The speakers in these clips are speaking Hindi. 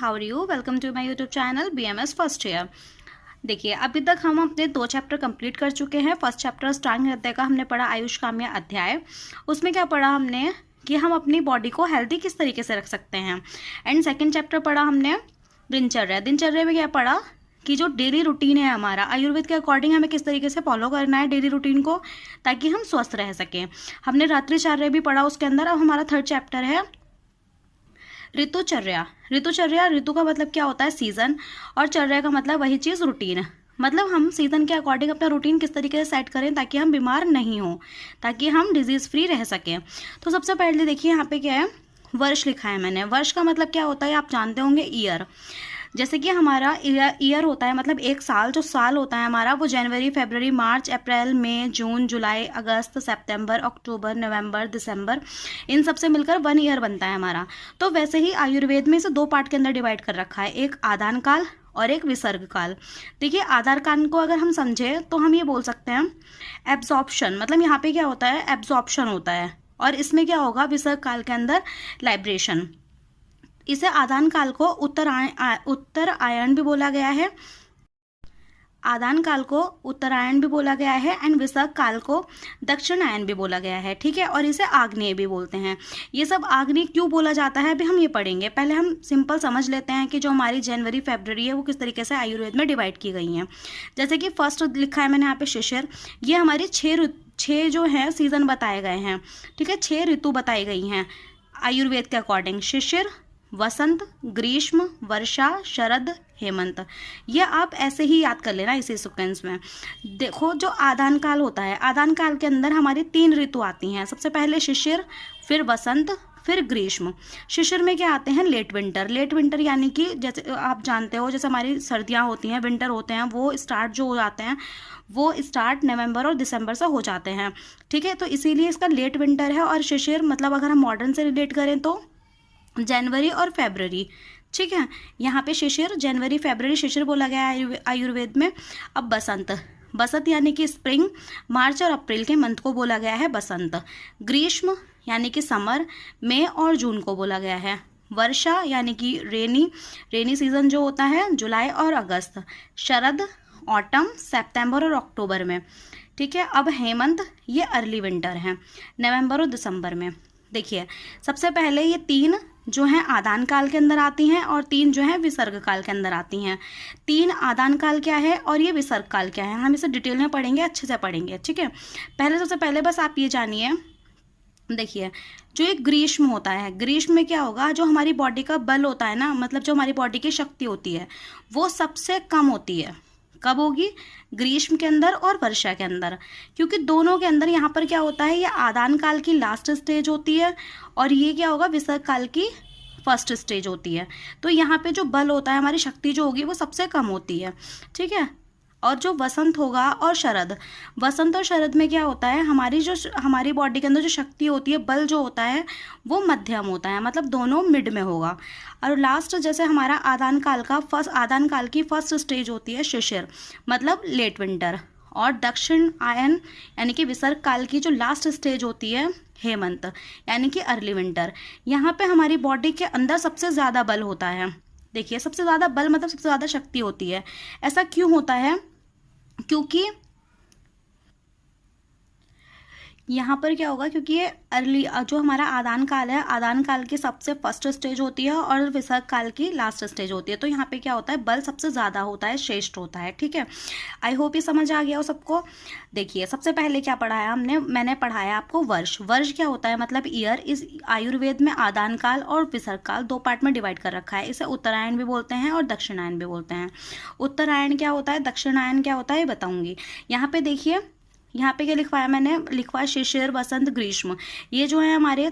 How are you. Welcome to my YouTube channel BMS first year. देखिए, अभी तक हम अपने 2 चैप्टर कंप्लीट कर चुके हैं। फर्स्ट चैप्टर स्टार्टिंग अध्याय का हमने पढ़ा आयुष काम्य अध्याय। उसमें क्या पढ़ा हमने कि हम अपनी बॉडी को हेल्दी किस तरीके से रख सकते हैं। एंड सेकेंड चैप्टर पढ़ा हमने दिनचर्या। दिनचर्या में क्या पढ़ा कि जो डेली रूटीन है हमारा आयुर्वेद के अकॉर्डिंग हमें किस तरीके से फॉलो करना है डेली रूटीन को, ताकि हम स्वस्थ रह सकें। हमने रात्रिचर्या भी पढ़ा उसके अंदर। अब हमारा थर्ड चैप्टर है ऋतुचर्या। ऋतुचर्या, ऋतु का मतलब क्या होता है सीजन, और चर्या का मतलब वही चीज़ रूटीन। मतलब हम सीजन के अकॉर्डिंग अपना रूटीन किस तरीके से सेट करें ताकि हम बीमार नहीं हो, ताकि हम डिजीज़ फ्री रह सकें। तो सबसे पहले देखिए यहाँ पे क्या है, वर्ष लिखा है मैंने। वर्ष का मतलब क्या होता है आप जानते होंगे, ईयर। जैसे कि हमारा ईयर होता है मतलब एक साल, जो साल होता है हमारा वो जनवरी, फरवरी, मार्च, अप्रैल, मई, जून, जुलाई, अगस्त, सितंबर, अक्टूबर, नवंबर, दिसंबर, इन सब से मिलकर 1 ईयर बनता है हमारा। तो वैसे ही आयुर्वेद में इसे 2 पार्ट के अंदर डिवाइड कर रखा है, एक आदान काल और एक विसर्ग काल। देखिए, आधार काल को अगर हम समझे तो हम ये बोल सकते हैं एब्जॉर्प्शन, मतलब यहाँ पे क्या होता है एब्जॉर्प्शन होता है, और इसमें क्या होगा विसर्ग काल के अंदर लाइब्रेशन। इसे आदान काल को उत्तरायण भी बोला गया है, आदान काल को उत्तरायण भी बोला गया है, एंड विसर्ग काल को दक्षिणायन भी बोला गया है। ठीक है, और इसे आग्नेय भी बोलते हैं। ये सब आग्नेय क्यों बोला जाता है अभी हम ये पढ़ेंगे। पहले हम सिंपल समझ लेते हैं कि जो हमारी जनवरी फरवरी है वो किस तरीके से आयुर्वेद में डिवाइड की गई हैं। जैसे कि फर्स्ट लिखा है मैंने यहाँ पे शिशिर। ये हमारी 6 जो है सीजन बताए गए हैं। ठीक है, 6 ऋतु बताई गई हैं आयुर्वेद के अकॉर्डिंग। शिशिर, वसंत, ग्रीष्म, वर्षा, शरद, हेमंत। ये आप ऐसे ही याद कर लेना इसी सीक्वेंस में। देखो, जो आदान काल होता है, आदान काल के अंदर हमारी 3 ऋतु आती हैं। सबसे पहले शिशिर, फिर वसंत, फिर ग्रीष्म। शिशिर में क्या आते हैं लेट विंटर। लेट विंटर यानी कि जैसे आप जानते हो, जैसे हमारी सर्दियाँ होती हैं, विंटर होते हैं, वो स्टार्ट जो हो जाते हैं वो स्टार्ट नवंबर और दिसंबर से हो जाते हैं। ठीक है, तो इसीलिए इसका लेट विंटर है। और शिशिर मतलब अगर हम मॉडर्न से रिलेट करें तो जनवरी और फरवरी। ठीक है, यहाँ पे शिशिर, जनवरी फरवरी शिशिर बोला गया है आयुर्वेद में। अब बसंत, बसंत यानी कि स्प्रिंग, मार्च और अप्रैल के मंथ को बोला गया है बसंत। ग्रीष्म यानी कि समर, मई और जून को बोला गया है। वर्षा यानी कि रेनी सीजन जो होता है जुलाई और अगस्त। शरद, ऑटम, सितंबर और अक्टूबर में। ठीक है, अब हेमंत ये अर्ली विंटर है, नवंबर और दिसंबर में। देखिए, सबसे पहले ये 3 जो हैं आदान काल के अंदर आती हैं और 3 जो हैं विसर्ग काल के अंदर आती हैं। 3 आदान काल क्या है और ये विसर्ग काल क्या है, हम इसे डिटेल में पढ़ेंगे, अच्छे से पढ़ेंगे। ठीक है, सबसे पहले बस आप ये जानिए। देखिए, जो एक ग्रीष्म होता है, ग्रीष्म में क्या होगा, जो हमारी बॉडी का बल होता है ना, मतलब जो हमारी बॉडी की शक्ति होती है वो सबसे कम होती है। कब होगी, ग्रीष्म के अंदर और वर्षा के अंदर, क्योंकि दोनों के अंदर यहाँ पर क्या होता है, ये आदान काल की लास्ट स्टेज होती है और ये क्या होगा विसर्ग काल की फर्स्ट स्टेज होती है। तो यहाँ पे जो बल होता है, हमारी शक्ति जो होगी वो सबसे कम होती है। ठीक है, और जो वसंत होगा और शरद, वसंत और शरद में क्या होता है, हमारी बॉडी के अंदर जो शक्ति होती है, बल जो होता है वो मध्यम होता है, मतलब दोनों मिड में होगा। और लास्ट जैसे हमारा आदान काल की फर्स्ट स्टेज होती है शिशिर, मतलब लेट विंटर। और दक्षिण आयन यानी कि विसर्ग काल की जो लास्ट स्टेज होती है हेमंत, यानी कि अर्ली विंटर। यहाँ पे हमारी बॉडी के अंदर सबसे ज़्यादा बल होता है। देखिए, सबसे ज़्यादा बल मतलब सबसे ज़्यादा शक्ति होती है। ऐसा क्यों होता है, क्योंकि यहाँ पर क्या होगा, क्योंकि ये अर्ली जो हमारा आदान काल है, आदान काल की सबसे फर्स्ट स्टेज होती है और विसर्ग काल की लास्ट स्टेज होती है। तो यहाँ पे क्या होता है, बल सबसे ज़्यादा होता है, श्रेष्ठ होता है। ठीक है, आई होप ये समझ आ गया हो सबको। देखिए, सबसे पहले क्या पढ़ाया मैंने पढ़ाया आपको वर्ष। वर्ष क्या होता है, मतलब ईयर। इस आयुर्वेद में आदान काल और विसर्ग काल 2 पार्ट में डिवाइड कर रखा है। इसे उत्तरायण भी बोलते हैं और दक्षिणायन भी बोलते हैं। उत्तरायण क्या होता है, दक्षिणायन क्या होता है, बताऊँगी। यहाँ पे देखिए, यहाँ पे क्या लिखवाया मैंने, लिखवाया शिशिर, वसंत, ग्रीष्म। ये जो है हमारे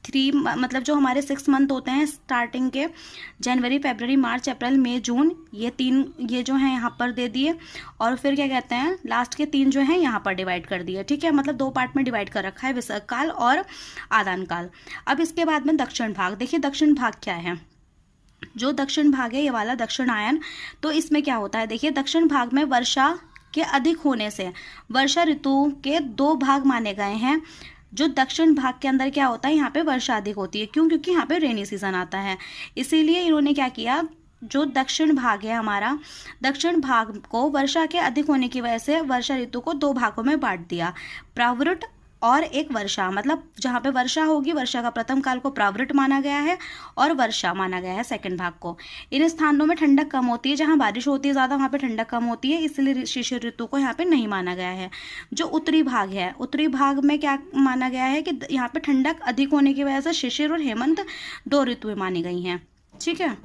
3 मतलब जो हमारे 6 मंथ होते हैं स्टार्टिंग के, जनवरी, फरवरी, मार्च, अप्रैल, मई, जून, ये 3 ये जो है यहाँ पर दे दिए। और फिर क्या कहते हैं, लास्ट के 3 जो हैं यहाँ पर डिवाइड कर दिए। ठीक है, मतलब 2 पार्ट में डिवाइड कर रखा है, विसर्ग काल और आदान काल। अब इसके बाद में दक्षिण भाग। देखिए, दक्षिण भाग क्या है, जो दक्षिण भाग है ये वाला दक्षिणायन। तो इसमें क्या होता है, देखिए, दक्षिण भाग में वर्षा के अधिक होने से वर्षा ऋतु के 2 भाग माने गए हैं। जो दक्षिण भाग के अंदर क्या होता है, यहाँ पे वर्षा अधिक होती है। क्यों? क्योंकि यहाँ पे रेनी सीजन आता है। इसीलिए इन्होंने क्या किया, जो दक्षिण भाग है हमारा, दक्षिण भाग को वर्षा के अधिक होने की वजह से वर्षा ऋतु को दो भागों में बांट दिया, प्रावृट और एक वर्षा। मतलब जहाँ पे वर्षा होगी, वर्षा का प्रथम काल को प्रावृट माना गया है और वर्षा माना गया है सेकंड भाग को। इन स्थानों में ठंडक कम होती है, जहाँ बारिश होती है ज़्यादा वहाँ पे ठंडक कम होती है, इसलिए शिशिर ऋतु को यहाँ पे नहीं माना गया है। जो उत्तरी भाग है, उत्तरी भाग में क्या माना गया है कि यहाँ पे ठंडक अधिक होने की वजह से शिशिर और हेमंत दो ऋतुएं मानी गई हैं। ठीक है,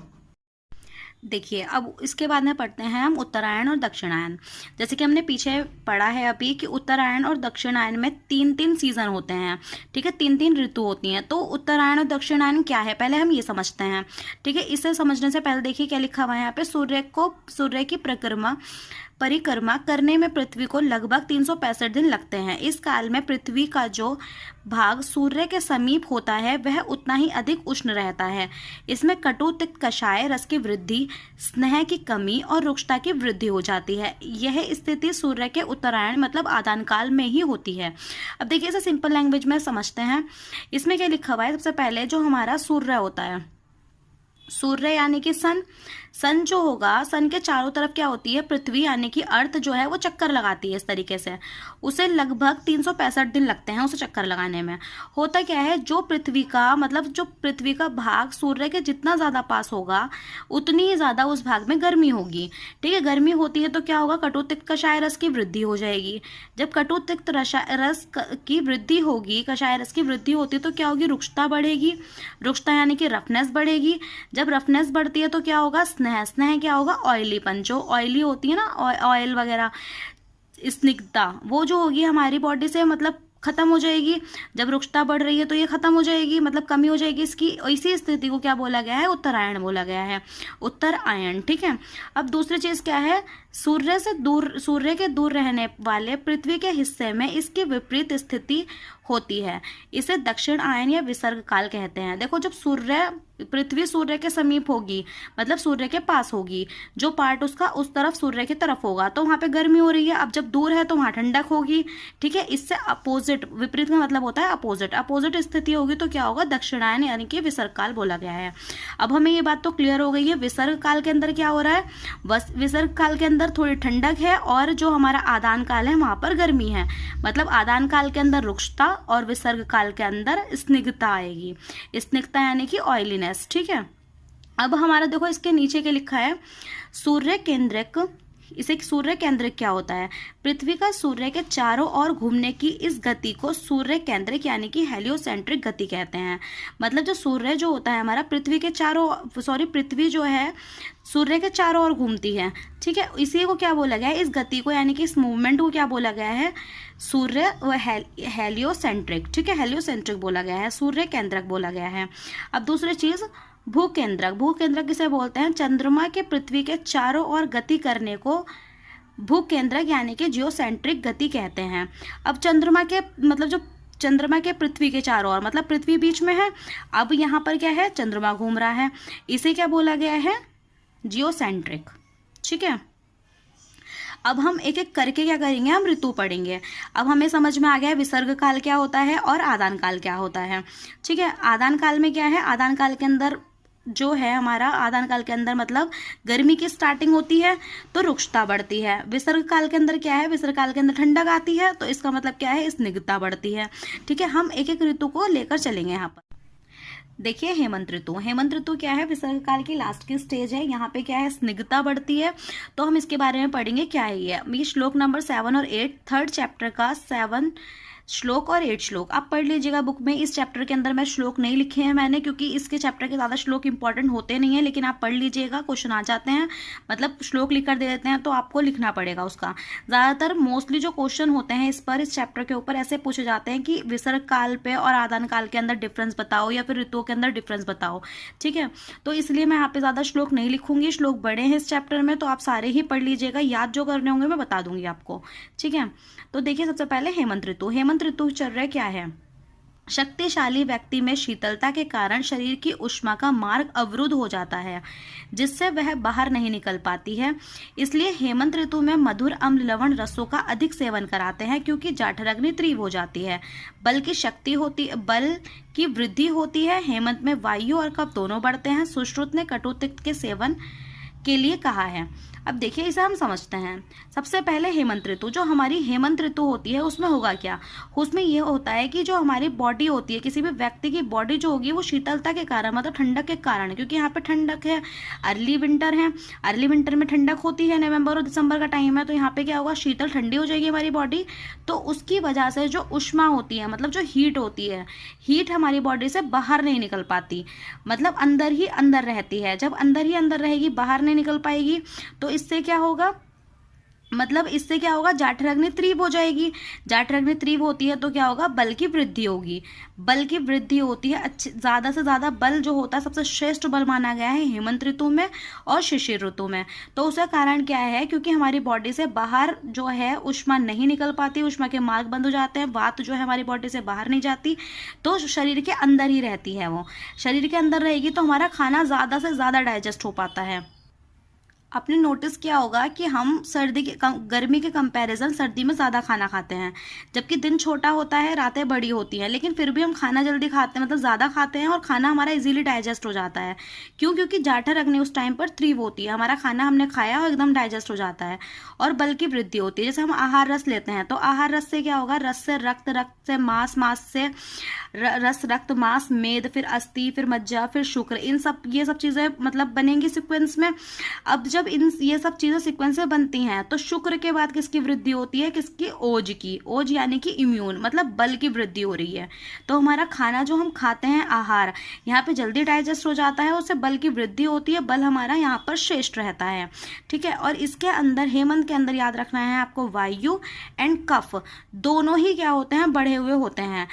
देखिए अब इसके बाद में पढ़ते हैं हम उत्तरायण और दक्षिणायन। जैसे कि हमने पीछे पढ़ा है अभी कि उत्तरायण और दक्षिणायन में 3-3 सीजन होते हैं। ठीक है, 3-3 ऋतु होती हैं। तो उत्तरायण और दक्षिणायन क्या है, पहले हम ये समझते हैं। ठीक है, इसे समझने से पहले देखिए क्या लिखा हुआ है यहाँ पे, सूर्य की परिक्रमा करने में पृथ्वी को लगभग 365 दिन लगते हैं। इस काल में पृथ्वी का जो भाग सूर्य के समीप होता है वह उतना ही अधिक उष्ण रहता है। इसमें कटु तिक्त कषाय रस की वृद्धि, स्नेह की कमी और रुक्षता की वृद्धि हो जाती है। यह स्थिति सूर्य के उत्तरायण मतलब आदान काल में ही होती है। अब देखिए इसे सिंपल लैंग्वेज में समझते हैं। इसमें क्या लिखा हुआ है, सबसे पहले जो हमारा सूर्य होता है, सूर्य यानी कि सन जो होगा, सन के चारों तरफ क्या होती है, पृथ्वी यानी कि अर्थ जो है वो चक्कर लगाती है इस तरीके से। उसे लगभग 365 दिन लगते हैं उसे चक्कर लगाने में। होता क्या है, जो पृथ्वी का भाग सूर्य के जितना ज़्यादा पास होगा उतनी ही ज़्यादा उस भाग में गर्मी होगी। ठीक है, गर्मी होती है तो क्या होगा, कटुतिक्त कषाय रस की वृद्धि हो जाएगी। जब कटुतिक्त रस की वृद्धि होगी, कषाय रस की वृद्धि होती है तो क्या होगी, रुक्षता बढ़ेगी। रुक्षता यानी कि रफनेस बढ़ेगी। जब रफनेस बढ़ती है तो क्या होगा, स्नेह क्या होगा, ऑयलीपन, जो ऑयली होती है ना, ऑयल वगैरह, स्निग्धता वो जो होगी हमारी बॉडी से मतलब खत्म हो जाएगी। जब रुक्षता बढ़ रही है तो ये खत्म हो जाएगी, मतलब कमी हो जाएगी इसकी। इसी स्थिति को क्या बोला गया है, उत्तरायण बोला गया है, उत्तरायण। ठीक है, अब दूसरी चीज क्या है, सूर्य के दूर रहने वाले पृथ्वी के हिस्से में इसकी विपरीत स्थिति होती है। इसे दक्षिण आयन या विसर्ग काल कहते हैं। देखो जब पृथ्वी सूर्य के समीप होगी मतलब सूर्य के पास होगी, जो पार्ट उसका उस तरफ सूर्य की तरफ होगा तो वहां पे गर्मी हो रही है। अब जब दूर है तो वहां ठंडक होगी। ठीक है, इससे अपोजिट, विपरीत का मतलब होता है अपोजिट स्थिति होगी तो क्या होगा, दक्षिणायन यानी कि विसर्ग काल बोला गया है। अब हमें ये बात तो क्लियर हो गई है, विसर्ग काल के अंदर क्या हो रहा है, विसर्ग काल के अंदर थोड़ी ठंडक है और जो हमारा आदान काल है वहां पर गर्मी है। मतलब आदान काल के अंदर रुक्षता और विसर्ग काल के अंदर स्निग्धता आएगी। स्निग्धता यानी कि ऑयलीनेस। ठीक है, अब हमारा देखो इसके नीचे क्या लिखा है, सूर्य केंद्रक। इसे सूर्य केंद्रक क्या होता है, पृथ्वी का सूर्य के चारों ओर घूमने की इस गति को सूर्य केंद्रक यानी कि हेलियोसेंट्रिक गति कहते हैं। मतलब जो सूर्य जो होता है हमारा पृथ्वी जो है सूर्य के चारों ओर घूमती है। ठीक है, इसी को क्या बोला गया है, इस गति को यानी कि इस मूवमेंट को क्या बोला गया है, सूर्य हेलियोसेंट्रिक। ठीक है, हेलियोसेंट्रिक बोला गया है, सूर्य केंद्रक बोला गया है। अब दूसरी चीज भूकेंद्रक किसे बोलते हैं, चंद्रमा के पृथ्वी के चारों ओर गति करने को भूकेंद्रक यानी कि जियोसेंट्रिक गति कहते हैं। अब चंद्रमा के पृथ्वी के चारों ओर मतलब पृथ्वी बीच में है, अब यहाँ पर क्या है, चंद्रमा घूम रहा है, इसे क्या बोला गया है, जियोसेंट्रिक। ठीक है, अब हम एक एक करके क्या करेंगे, हम ऋतु पढ़ेंगे। अब हमें समझ में आ गया है विसर्ग काल क्या होता है और आदान काल क्या होता है। ठीक है, आदान काल में क्या है, आदान काल के अंदर जो है हमारा आदान काल के अंदर मतलब गर्मी की स्टार्टिंग होती है तो रुक्षता बढ़ती है। विसर्ग काल के अंदर क्या है, विसर्ग काल के अंदर ठंडक आती है तो इसका मतलब क्या है, स्निग्धता बढ़ती है। ठीक है, हम एक एक ऋतु को लेकर चलेंगे यहाँ पर। देखिए हेमंत ऋतु क्या है, विसर्ग काल की लास्ट की स्टेज है। यहाँ पे क्या है, स्निग्धता बढ़ती है। तो हम इसके बारे में पढ़ेंगे क्या है ये श्लोक नंबर 7 और 8 थर्ड चैप्टर का 7 श्लोक और 8 श्लोक आप पढ़ लीजिएगा बुक में। इस चैप्टर के अंदर मैं श्लोक नहीं लिखे हैं मैंने, क्योंकि इसके चैप्टर के ज़्यादा श्लोक इंपॉर्टेंट होते नहीं है, लेकिन आप पढ़ लीजिएगा, क्वेश्चन आ जाते हैं, मतलब श्लोक लिख कर दे देते हैं तो आपको लिखना पड़ेगा उसका। ज़्यादातर मोस्टली जो क्वेश्चन होते हैं इस चैप्टर के ऊपर ऐसे पूछे जाते हैं कि विसर्ग काल पे और आदान काल के अंदर डिफरेंस बताओ या फिर ऋतुओं के अंदर डिफरेंस बताओ। ठीक है, तो इसलिए मैं यहाँ पे ज़्यादा श्लोक नहीं लिखूंगी, श्लोक बड़े हैं इस चैप्टर में तो आप सारे ही पढ़ लीजिएगा, याद जो करने होंगे मैं बता दूंगी आपको। ठीक है, तो देखिए सबसे पहले हेमंत ऋतु चल रहा है क्या है, शक्तिशाली व्यक्ति में शीतलता के कारण शरीर की ऊष्मा का मार्ग अवरुद्ध हो जाता है, जिससे वह बाहर नहीं निकल पाती है। इसलिए हेमंत ऋतु में मधुर अम्ल लवण रसों का अधिक सेवन कराते हैं, क्योंकि जाठराग्नि तीव्र हो जाती है, बल की वृद्धि होती है। हेमंत में वायु और कफ दोनों बढ़ते हैं। सुश्रुत ने कटु तिक्त के सेवन के लिए कहा है। अब देखिए, इसे हम समझते हैं। सबसे पहले हेमंत ऋतु, जो हमारी हेमंत ऋतु होती है उसमें होगा क्या? उसमें ये होता है कि जो हमारी बॉडी होती है, किसी भी व्यक्ति की बॉडी जो होगी वो शीतलता के कारण, मतलब ठंडक के कारण, क्योंकि यहाँ पे ठंडक है, अर्ली विंटर है, अर्ली विंटर में ठंडक होती है, नवंबर और दिसंबर का टाइम है, तो यहाँ पे क्या होगा, शीतल ठंडी हो जाएगी हमारी बॉडी। तो उसकी वजह से जो ऊष्मा होती है, मतलब जो हीट होती है, हीट हमारी बॉडी से बाहर नहीं निकल पाती, मतलब अंदर ही अंदर रहती है। जब अंदर ही अंदर रहेगी, बाहर नहीं निकल पाएगी, तो इससे क्या होगा, मतलब इससे क्या होगा, जाठराग्नि तीव्र हो जाएगी। जाठराग्नि तीव्र होती है तो क्या होगा, बल की वृद्धि होगी। बल की वृद्धि होती है, ज़्यादा से ज़्यादा बल जो होता है, सबसे श्रेष्ठ बल माना गया है हेमंत ऋतु में और शिशिर ऋतु में। तो उसका कारण क्या है, क्योंकि हमारी बॉडी से बाहर जो है ऊष्मा नहीं निकल पाती, ऊष्मा के मार्ग बंद हो जाते हैं, वात जो है हमारी बॉडी से बाहर नहीं जाती, तो शरीर के अंदर ही रहती है। वो शरीर के अंदर रहेगी तो हमारा खाना ज़्यादा से ज़्यादा डाइजेस्ट हो पाता है। आपने नोटिस किया होगा कि हम गर्मी के कंपैरिजन सर्दी में ज़्यादा खाना खाते हैं, जबकि दिन छोटा होता है, रातें बड़ी होती हैं, लेकिन फिर भी हम खाना जल्दी खाते हैं, मतलब ज़्यादा खाते हैं और खाना हमारा इजीली डाइजेस्ट हो जाता है। क्यों? क्योंकि जाठराग्नि उस टाइम पर तीव्र होती है, हमारा खाना हमने खाया और एकदम डाइजेस्ट हो जाता है और बल की वृद्धि होती है। जैसे हम आहार रस लेते हैं तो आहार रस से क्या होगा, रस से रक्त, रक्त से मांस, मांस से रस, रक्त, मांस, मेद, फिर अस्थि, फिर मज्जा, फिर शुक्र, ये सब चीज़ें मतलब बनेंगी सीक्वेंस में। अब जब ये सब चीज़ें सीक्वेंस में बनती हैं तो शुक्र के बाद किसकी वृद्धि होती है, किसकी, ओज की। ओज यानी कि इम्यून, मतलब बल की वृद्धि हो रही है। तो हमारा खाना जो हम खाते हैं, आहार, यहाँ पे जल्दी डाइजेस्ट हो जाता है, उससे बल की वृद्धि होती है, बल हमारा यहाँ पर श्रेष्ठ रहता है। ठीक है, और इसके अंदर, हेमंत के अंदर याद रखना है आपको, वायु एंड कफ दोनों ही क्या होते हैं, बढ़े हुए होते हैं।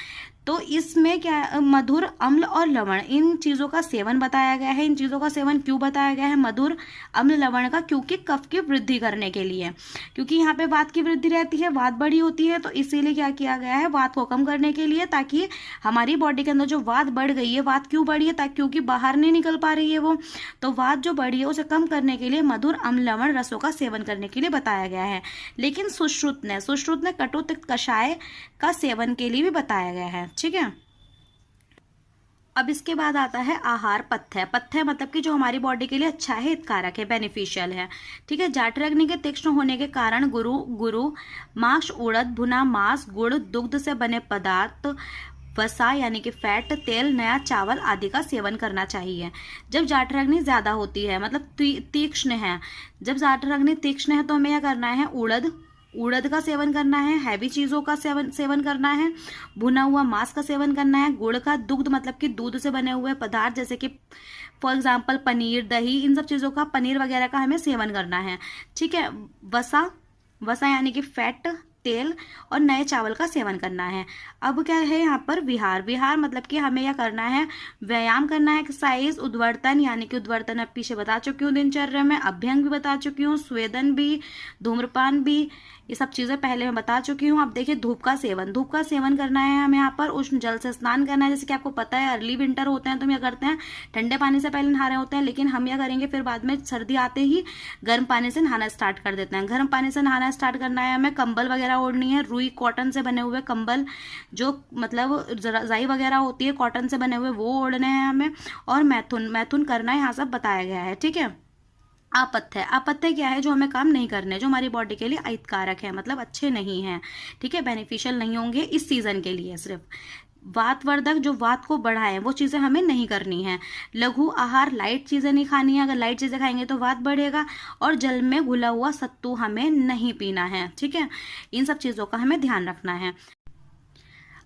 तो इसमें क्या, मधुर अम्ल और लवण, इन चीज़ों का सेवन बताया गया है। इन चीज़ों का सेवन क्यों बताया गया है, मधुर अम्ल लवण का? क्योंकि कफ की वृद्धि करने के लिए, क्योंकि यहाँ पे वात की वृद्धि रहती है, वात बड़ी होती है, तो इसीलिए क्या किया गया है, वात को कम करने के लिए, ताकि हमारी बॉडी के अंदर जो वात बढ़ गई है, वात क्यों बढ़ी है, ताकि क्योंकि बाहर नहीं निकल पा रही है वो, तो वात जो बढ़ी है उसे कम करने के लिए मधुर अम्ल लवण रसों का सेवन करने के लिए बताया गया है। लेकिन सुश्रुत ने कटु तिक्त कषाय का सेवन के लिए भी बताया गया है। ठीक है, अब इसके बाद आता है आहार पथ्य। पथ्य मतलब कि जो हमारी बॉडी के लिए अच्छा है, हितकारक है, बेनिफिशियल है। ठीक है, जाठराग्नि के तीक्ष्ण होने के कारण गुरु मांस, उड़द, भुना मांस, गुड़, दुग्ध से बने पदार्थ, वसा यानी कि फैट, तेल, नया चावल आदि का सेवन करना चाहिए। जब जाठराग्नि ज्यादा होती है, मतलब तीक्ष्ण है, जब जाठराग्नि तीक्ष्ण है तो हमें क्या करना है, उड़द का सेवन करना है, हैवी चीज़ों का सेवन करना है, भुना हुआ मांस का सेवन करना है, गुड़ का, दुग्ध मतलब कि दूध से बने हुए पदार्थ जैसे कि फॉर एग्जांपल पनीर, दही, इन सब चीज़ों का, पनीर वगैरह का हमें सेवन करना है। ठीक है, वसा यानी कि फैट, तेल और नए चावल का सेवन करना है। अब क्या है यहाँ पर, विहार मतलब कि हमें क्या करना है, व्यायाम करना है, एक्सरसाइज, उद्वर्तन यानी कि उद्वर्तन अब पीछे बता चुकी हूँ दिनचर्या में, अभ्यंग भी बता चुकी हूँ, स्वेदन भी, धूम्रपान भी, ये सब चीज़ें पहले मैं बता चुकी हूँ। अब देखिए धूप का सेवन करना है हमें, यहाँ पर उष्ण जल से स्नान करना है। जैसे कि आपको पता है अर्ली विंटर होते हैं तो हम क्या करते हैं, ठंडे पानी से पहले नहा रहे होते हैं, लेकिन हम क्या करेंगे, फिर बाद में सर्दी आते ही गर्म पानी से नहाना स्टार्ट कर देते हैं। गर्म पानी से नहाना स्टार्ट करना है हमें, कंबल वगैरह ओढ़नी है, रुई कॉटन से बने हुए कंबल, जो मतलब रजाई वगैरह होती है कॉटन से बने हुए, वो ओढ़ने हैं हमें, और मैथुन करना है, यहाँ सब बताया गया है। ठीक है, आपत्य क्या है, जो हमें काम नहीं करने, जो हमारी बॉडी के लिए अहितकारक है, मतलब अच्छे नहीं हैं। ठीक है, बेनिफिशियल नहीं होंगे इस सीजन के लिए। सिर्फ वातवर्धक, जो वात को बढ़ाएं, वो चीज़ें हमें नहीं करनी है। लघु आहार, लाइट चीज़ें नहीं खानी है, अगर लाइट चीज़ें खाएंगे तो वात बढ़ेगा, और जल में घुला हुआ सत्तू हमें नहीं पीना है। ठीक है, इन सब चीज़ों का हमें ध्यान रखना है।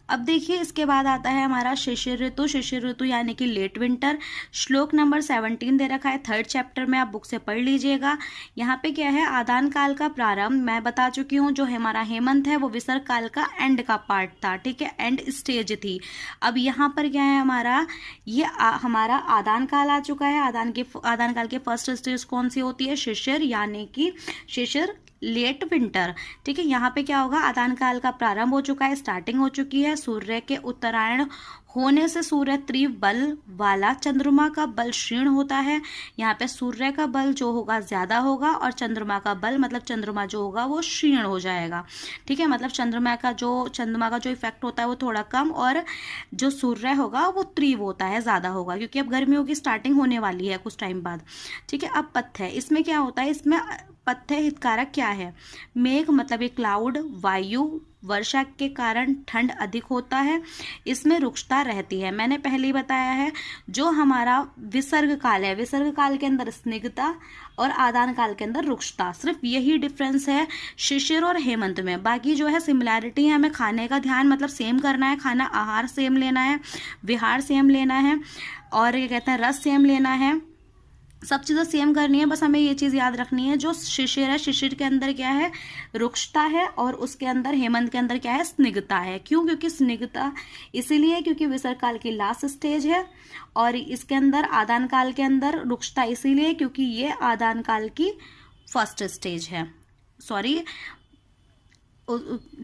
अब देखिए इसके बाद आता है हमारा शिशिर ऋतु यानी कि लेट विंटर। श्लोक नंबर 17 दे रखा है 3rd चैप्टर में, आप बुक से पढ़ लीजिएगा। यहाँ पे क्या है, आदान काल का प्रारंभ मैं बता चुकी हूँ। जो हमारा हेमंत है वो विसर्ग काल का एंड का पार्ट था। ठीक है, एंड स्टेज थी। अब यहाँ पर क्या है हमारा, हमारा आदान काल आ चुका है। आदान काल के फर्स्ट स्टेज कौन सी होती है, शिशिर, यानी कि शिशिर लेट विंटर। ठीक है, यहाँ पे क्या होगा, आदान काल का प्रारंभ हो चुका है, स्टार्टिंग हो चुकी है। सूर्य के उत्तरायण होने से सूर्य तीव्र बल वाला, चंद्रमा का बल क्षीण होता है। यहाँ पे सूर्य का बल जो होगा ज़्यादा होगा और चंद्रमा का बल मतलब चंद्रमा जो होगा वो क्षीण हो जाएगा। ठीक है, मतलब चंद्रमा का जो इफेक्ट होता है वो थोड़ा कम, और जो सूर्य होगा वो तीव्र होता है, ज़्यादा होगा, क्योंकि अब गर्मियों की स्टार्टिंग होने वाली है कुछ टाइम बाद। ठीक है, अब पथ्य, इसमें क्या होता है, इसमें पथ्य हितकारक क्या है, मेघ मतलब ये क्लाउड, वायु, वर्षा के कारण ठंड अधिक होता है, इसमें रुक्षता रहती है। मैंने पहले ही बताया है, जो हमारा विसर्ग काल है, विसर्ग काल के अंदर स्निग्धता और आदान काल के अंदर रुक्षता, सिर्फ यही डिफरेंस है शिशिर और हेमंत में। बाकी जो है सिमिलैरिटी है, हमें खाने का ध्यान मतलब सेम करना है, खाना आहार सेम लेना है, विहार सेम लेना है, और ये कहते हैं रस सेम लेना है, सब चीज़ें सेम करनी है। बस हमें ये चीज़ याद रखनी है, जो शिशिर है, शिशिर के अंदर क्या है, रुक्षता है, और उसके अंदर हेमंत के अंदर क्या है, स्निग्धता है। क्यों, क्योंकि स्निग्धता इसीलिए क्योंकि विसर्ग काल की लास्ट स्टेज है, और इसके अंदर आदान काल के अंदर रुक्षता इसीलिए क्योंकि ये आदान काल की फर्स्ट स्टेज है। सॉरी,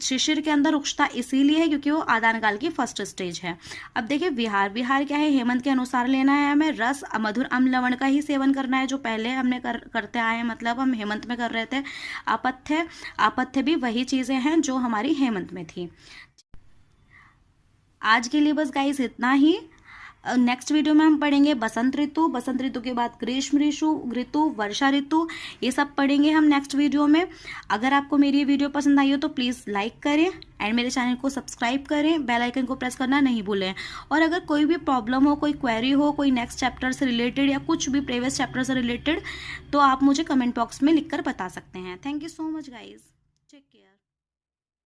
शिशिर के अंदर रुक्षता इसीलिए है क्योंकि वो आदान काल की फर्स्ट स्टेज है। अब देखिए विहार, विहार क्या है, हेमंत के अनुसार लेना है हमें, रस मधुर अम्ल लवण का ही सेवन करना है जो पहले हमने करते आए हैं, मतलब हम हेमंत में कर रहे थे। आपथ्य, आपथ्य भी वही चीज़ें हैं जो हमारी हेमंत में थी। आज के लिए बस गाइस इतना ही। नेक्स्ट वीडियो में हम पढ़ेंगे बसंत ऋतु, बसंत ऋतु के बाद ग्रीष्म ऋतु, वर्षा ऋतु, ये सब पढ़ेंगे हम नेक्स्ट वीडियो में। अगर आपको मेरी वीडियो पसंद आई हो तो प्लीज़ लाइक करें एंड मेरे चैनल को सब्सक्राइब करें, बेल आइकन को प्रेस करना नहीं भूलें। और अगर कोई भी प्रॉब्लम हो, कोई क्वेरी हो, कोई नेक्स्ट चैप्टर से रिलेटेड या कुछ भी प्रीवियस चैप्टर से रिलेटेड, तो आप मुझे कमेंट बॉक्स में लिख कर बता सकते हैं। Thank you so much guys.